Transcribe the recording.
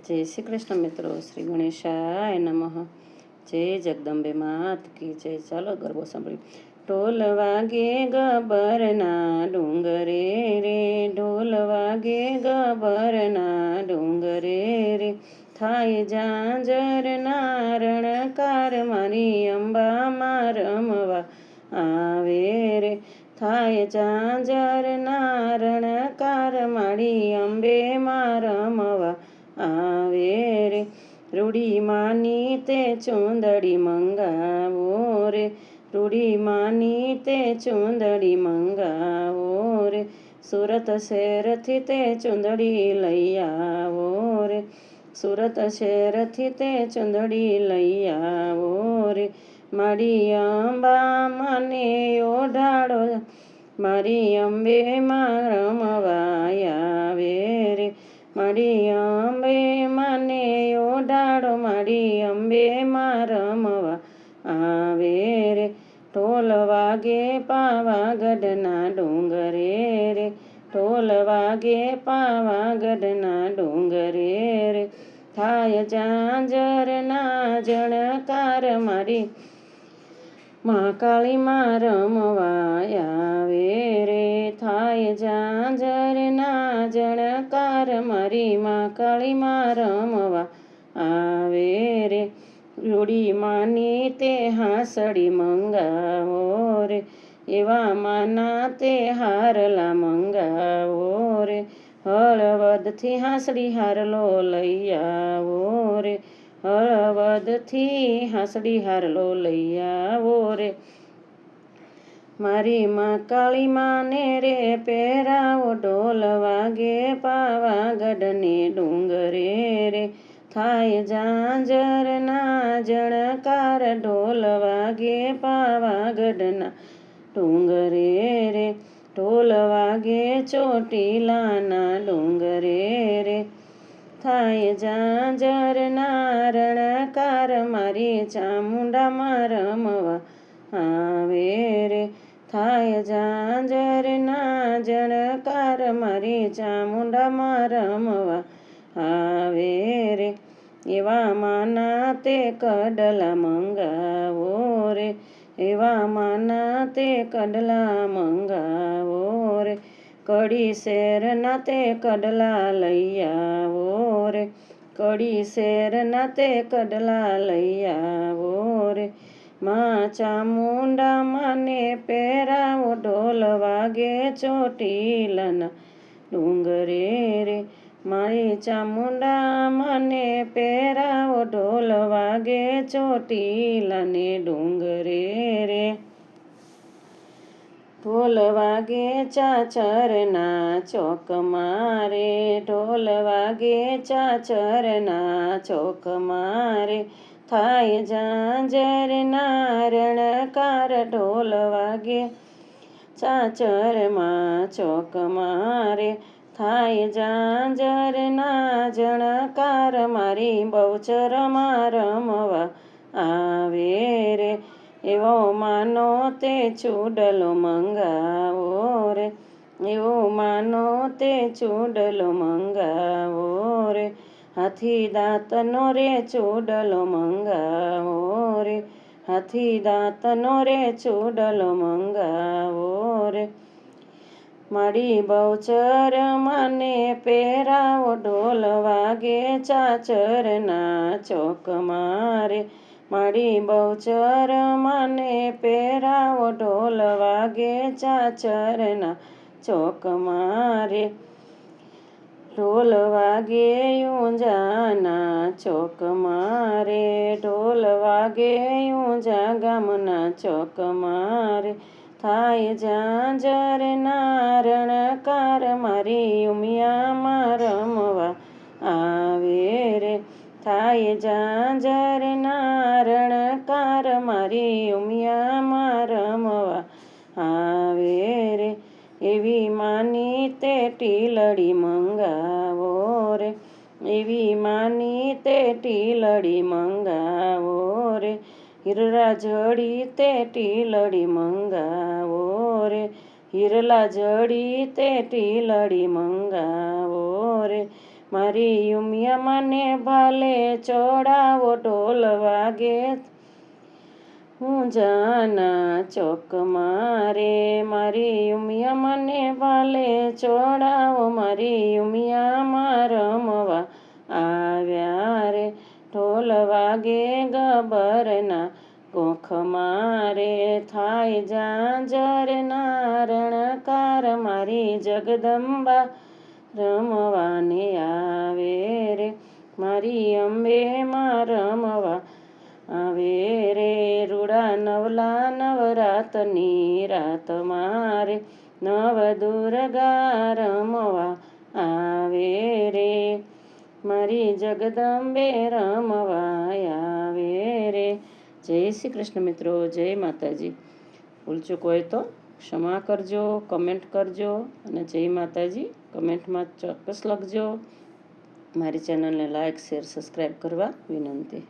જય શ્રી કૃષ્ણ મિત્રો, શ્રી ગણેશાય નમઃ. જય જગદંબે માત કી જય. ચાલો ગરબો સાંભળી. ઢોલ વાગે ગબરના ડુંગરે રે, ઢોલ વાગે ગબરના ડુંગરે રે, થાય ઝાંઝરના રણકાર મારી અંબામાં રમવા આવે રે, થાય ઝાંઝરના રણકાર મારી અંબેમાં રમવા આવે રે. રૂડી માની તે ચૂંદડી મંગાવો રે, રૂડી માની તે ચૂંદડી મંગાવો રે, સુરત શહેરથી તે ચૂંદડી લઈ આવો રે, સુરત શહેરથી તે ચૂંદડી લઈ આવો રે. મારી અંબા મને ઓઢાડો, મારી અંબે માં રમવા આવે રે, મારી અંબે મને ઓઢાડો, મારી અંબે માં રમવા આવે રે. ઢોલ વાગે પાવાગઢના ડુંગરે રે, ઢોલ વાગે પાવાગઢના ડુંગરે રે, થાય ઝાંઝરના જણકાર મારી મહાકાળીમાં રમવા આવે રે, થાય ઝાંઝરના જણકાર મારી મહાકાળીમાં રમવા આવે રે. રૂડી માની તે હાંસળી મંગાવો રે, એવા માના તે હારલા મંગાવો રે, હળવદથી હાંસળી હારલો લઈ આવો રે, હળવદથી હાંસળી હારલો લઈ આવો રે. મારી માં કાળી માને રે પહેરાવો, ઢોલ વાગે પાવાગઢને ડુંગરે રે, થાય ઝાંઝરના જણકાર, ઢોલ વાગે પાવાગઢના ડુંગરે રે, ઢોલ વાગે ચોટીલાના ડુંગરે રે, થાય ઝાંઝરના રણકાર મારી ચામુંડામાં રમવા આવે રે, થાય ઝાંઝરના જણકાર મારી ચામુંડામાં રમવા આવે રે. એવા માના તે કડલા મંગાવો રે, એવા માના તે કડલા મંગાવો રે, કડી શેરના તે કડલા લઈ આવો રે, કડી શેરના તે કડલા લઈ આવો રે. માં ચામુંડા માને પહેરાવો, ઢોલ વાગે ચોટીલાના ડુંગરે રે, મારી ચામુંડા માને પહેરાવો, ઢોલ વાગે ચોટીલાને ડુંગરે રે. ઢોલ વાગે ચાચરના ચોકમાં રે, ઢોલ વાગે ચાચરના ચોકમાં રે, થાય ઝાંઝરના રણકાર, ઢોલ વાગે ચાચરમાં ચોકમાં રે, થાય ઝાંઝરના જણકાર મારી બહુચરમાં રમવા આવે રે. એવો માનો તે ચૂડલો મંગાવો રે, એવો માનો તે ચૂડલો મંગાવો રે, હાથી દાંતનો રે ચૂડલો મંગાવો રે, હાથી દાંતનો રે ચૂડલો મંગાવો રે. મારી બહુચર માને પહેરાવો, ઢોલ વાગે ચાચરના ચોકમાં રે, મારી બહુચર માને પહેરાવો, ઢોલ વાગે ચાચરના ચોકમાં રે, ઢોલ વાગે ઊંઝાના ચોકમાં રે, ઢોલ વાગે ઊંઝા ગામના ચોકમાં રે, થાય ઝાંઝરના રણકાર મારી ઉમિયામાં રમવા આવે રે, થાય ઝાંઝરના રણકાર મારી ઉમિયામાં રમવા આવે રે. એવી માની તે ટીલડી મંગાવો રે, એવી માની તે ટીલડી મંગાવો રે, હિરલા જડી તે ટીલડી મંગાવો રે, હિરલા જડી તે ટીલડી મંગાવો રે, મારી ઉમિયા મને ભાલે ચોડાવો ઢોલ વાગે હું જાના ચોકમાં રે મારી ઉમિયા મને ભાલે ચોડાવો મારી ઉમિયામાં રમવા આવ્યા રે ઢોલ વાગે ગબરના કોખમાં રે થાય ઝાંઝરના રણકાર મારી જગદંબા રમવાને આવે રે મારી અંબે માં રમવા આવે રે રૂડા નવલા નવરાતની રાત મારે નવ દુર્ગા રમવા આવે રે મારી જગદંબે રમવા આવે રે. જય શ્રી કૃષ્ણ મિત્રો, જય માતાજી. ભૂલચૂક હોય તો ક્ષમા કરજો, કમેન્ટ કરજો અને જય માતાજી કમેન્ટમાં ચોક્કસ લખજો. મારી ચેનલને લાઈક શેર સબસ્ક્રાઈબ કરવા વિનંતી.